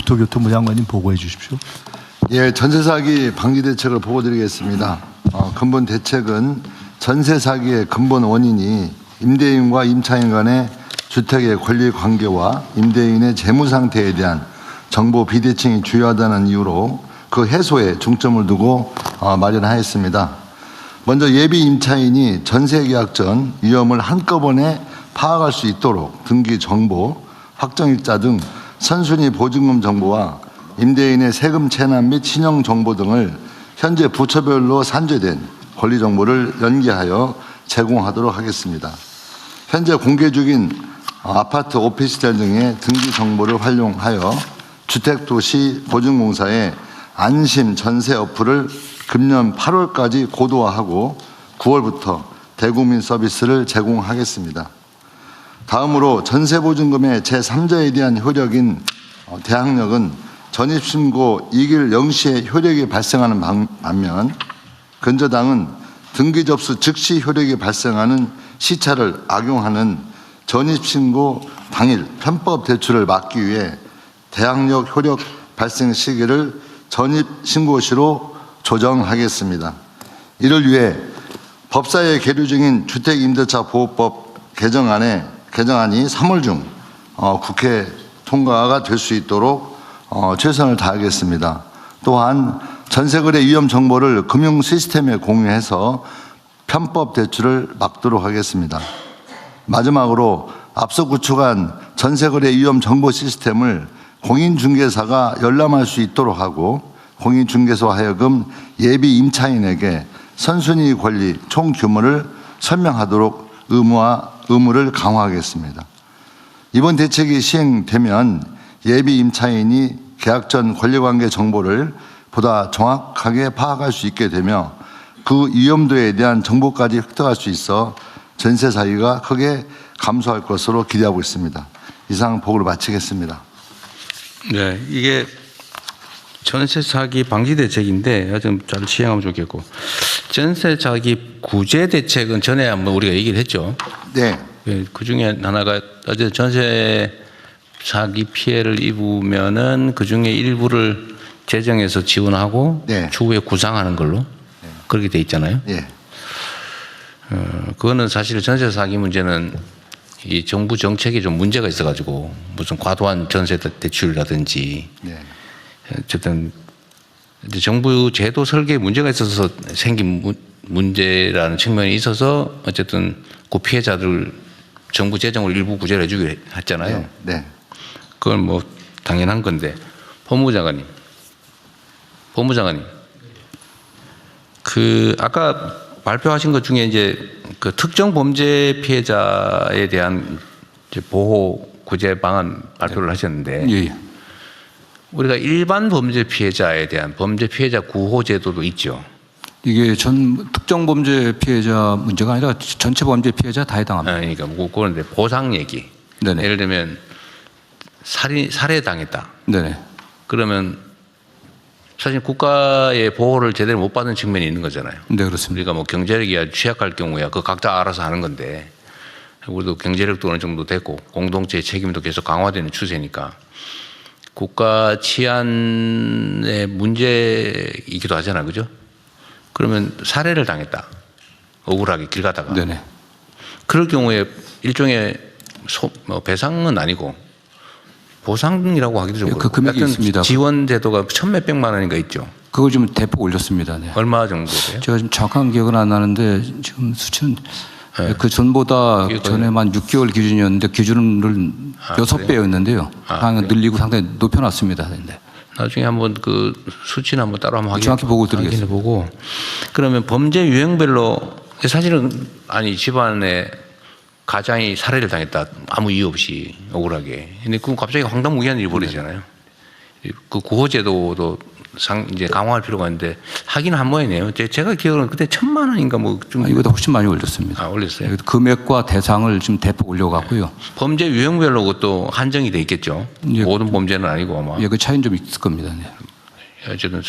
국토교통부 장관님 보고해 주십시오. 예, 전세 사기 방지 대책을 보고드리겠습니다. 근본 대책은 전세 사기의 근본 원인이 임대인과 임차인 간의 주택의 권리 관계와 임대인의 재무 상태에 대한 정보 비대칭이 주요하다는 이유로 그 해소에 중점을 두고 마련하였습니다. 먼저 예비 임차인이 전세 계약 전 위험을 한꺼번에 파악할 수 있도록 등기 정보, 확정일자 등 선순위 보증금 정보와 임대인의 세금 체납 및 신용 정보 등을 현재 부처별로 산재된 권리 정보를 연계하여 제공하도록 하겠습니다. 현재 공개 중인 아파트, 오피스텔 등의 등기 정보를 활용하여 주택도시보증공사의 안심 전세 어플을 금년 8월까지 고도화하고 9월부터 대국민 서비스를 제공하겠습니다. 다음으로 전세보증금의 제3자에 대한 효력인 대항력은 전입신고 2길 0시에 효력이 발생하는 반면 근저당은 등기 접수 즉시 효력이 발생하는 시차를 악용하는 전입신고 당일 편법 대출을 막기 위해 대항력 효력 발생 시기를 전입신고시로 조정하겠습니다. 이를 위해 법사위에 계류 중인 주택임대차 보호법 개정안이 3월 중 국회 통과가 될 수 있도록 최선을 다하겠습니다. 또한 전세거래 위험 정보를 금융 시스템에 공유해서 편법 대출을 막도록 하겠습니다. 마지막으로 앞서 구축한 전세거래 위험 정보 시스템을 공인중개사가 열람할 수 있도록 하고 공인중개소 하여금 예비 임차인에게 선순위 권리 총 규모를 설명하도록 의무를 강화하겠습니다. 이번 대책이 시행되면 예비 임차인이 계약 전 권리관계 정보를 보다 정확하게 파악할 수 있게 되며 그 위험도에 대한 정보까지 획득할 수 있어 전세 사기가 크게 감소할 것으로 기대하고 있습니다. 이상 보고를 마치겠습니다. 네, 이게 전세 사기 방지 대책인데 좀 잘 시행하면 좋겠고, 전세 사기 구제 대책은 전에 한번 우리가 얘기를 했죠. 네. 그 중에 하나가 어제 전세 사기 피해를 입으면은 그 중에 일부를 재정에서 지원하고 네. 추후에 구상하는 걸로 그렇게 돼 있잖아요. 예. 그거는 사실 전세 사기 문제는 이 정부 정책에 좀 문제가 있어가지고 무슨 과도한 전세 대출이라든지 네. 어쨌든 정부 제도 설계에 문제가 있어서 생긴 문제라는 측면이 있어서 어쨌든 그 피해자들 정부 재정으로 일부 구제를 해주기로 했잖아요. 네. 네. 그건 뭐 당연한 건데, 법무부 장관님, 그 아까 발표하신 것 중에 이제 그 특정 범죄 피해자에 대한 이제 보호 구제 방안 발표를 하셨는데, 예. 우리가 일반 범죄 피해자에 대한 범죄 피해자 구호 제도도 있죠. 이게 특정 범죄 피해자 문제가 아니라 전체 범죄 피해자 다 해당합니다. 그러니까 그거는 이제 보상 얘기. 네네. 예를 들면 살해당했다. 네네. 그러면 사실 국가의 보호를 제대로 못 받는 측면이 있는 거잖아요. 네, 그렇습니다. 우리가 뭐 경제력이 취약할 경우야 그 각자 알아서 하는 건데, 우리도 경제력도 어느 정도 됐고 공동체의 책임도 계속 강화되는 추세니까 국가 치안의 문제이기도 하잖아요, 그죠? 그러면 살해를 당했다, 억울하게 길 가다가. 네네. 그럴 경우에 일종의 배상은 아니고 보상이라고 하기도 좀 그 금액이 있습니다. 지원 제도가 1,몇백만 원인가 있죠. 그걸 좀 대폭 올렸습니다. 네. 얼마 정도 돼요? 제가 지금 정확한 기억은 안 나는데 지금 수치는 네. 그 전보다 이게 전에만 6개월 기준이었는데 기준을 6배였는데요. 상황을 늘리고 상당히 높여놨습니다. 네. 나중에 한번 그 수치는 한번 따로 한번 정확히 보고 드리겠습니다. 보고. 그러면 범죄 유형별로 사실은 아니 집안에 가장이 살해를 당했다, 아무 이유 없이 억울하게. 근데 그건 갑자기 황당무계한 일이 벌어지잖아요. 그 구호제도도 이제 강화할 필요가 있는데 하기는 한 모양이네요. 제가 기억으로는 그때 1,000만 원인가 뭐 좀. 이보다 훨씬 많이 올렸습니다. 올렸어요. 금액과 대상을 좀 대폭 올려갖고요. 범죄 유형별로 그것도 한정이 돼 있겠죠. 예. 모든 범죄는 아니고 아마. 예, 그 차이는 좀 있을 겁니다. 네. 어쨌든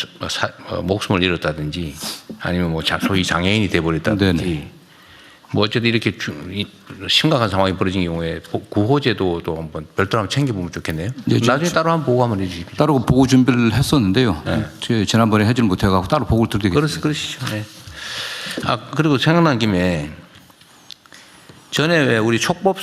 목숨을 잃었다든지 아니면 뭐 소위 장애인이 돼버렸다든지. 네네. 뭐 어쨌든 이렇게 심각한 상황이 벌어진 경우에 구호제도도 한번 별도로 한번 챙겨보면 좋겠네요. 네, 나중에 따로 한번 보고 한번 해주십시오. 따로 보고 준비를 했었는데요. 제가 지난번에 하지를 못해가지고 따로 보고를 드리겠습니다. 그러시죠. 네. 아 그리고 생각난 김에 전에 왜 우리 촉법